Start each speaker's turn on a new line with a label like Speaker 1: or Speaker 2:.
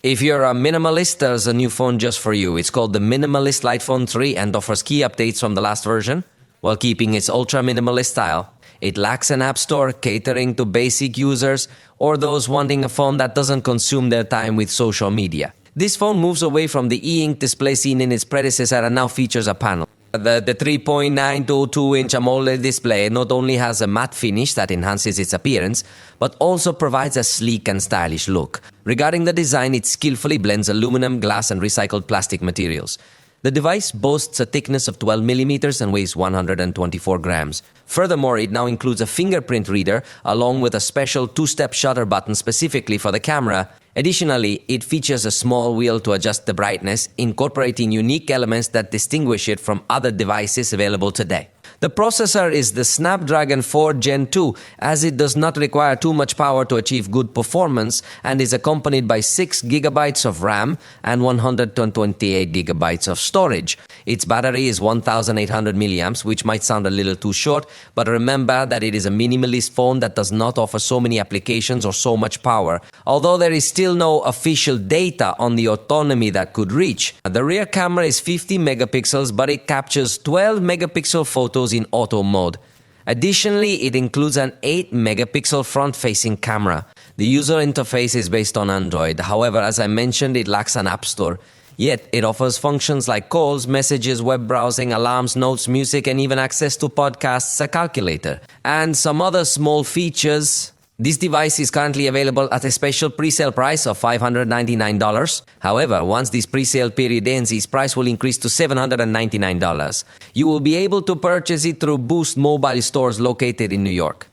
Speaker 1: If you're a minimalist, there's a new phone just for you. It's called the Minimalist Lite Phone 3 and offers key updates from the last version while keeping its ultra-minimalist style. It lacks an app store catering to basic users or those wanting a phone that doesn't consume their time with social media. This phone moves away from the e-ink display seen in its predecessor and now features a panel. The 3.9 to 2-inch AMOLED display not only has a matte finish that enhances its appearance, but also provides a sleek and stylish look. Regarding the design, it skillfully blends aluminum, glass, and recycled plastic materials. The device boasts a thickness of 12 millimeters and weighs 124 grams. Furthermore, it now includes a fingerprint reader along with a special two-step shutter button specifically for the camera. Additionally, it features a small wheel to adjust the brightness, incorporating unique elements that distinguish it from other devices available today. The processor is the Snapdragon 4 Gen 2, as it does not require too much power to achieve good performance and is accompanied by 6 GB of RAM and 128 GB of storage. Its battery is 1,800 milliamps, which might sound a little too short, but remember that it is a minimalist phone that does not offer so many applications or so much power, although there is still no official data on the autonomy that could reach. The rear camera is 50 megapixels, but it captures 12 megapixel photos in auto mode. Additionally, it includes an 8 megapixel front-facing camera. The user interface is based on Android. However, as I mentioned, it lacks an app store. Yet, it offers functions like calls, messages, web browsing, alarms, notes, music, and even access to podcasts, a calculator, and some other small features. This device is currently available at a special pre-sale price of $599. However, once this pre-sale period ends, its price will increase to $799. You will be able to purchase it through Boost mobile stores located in New York.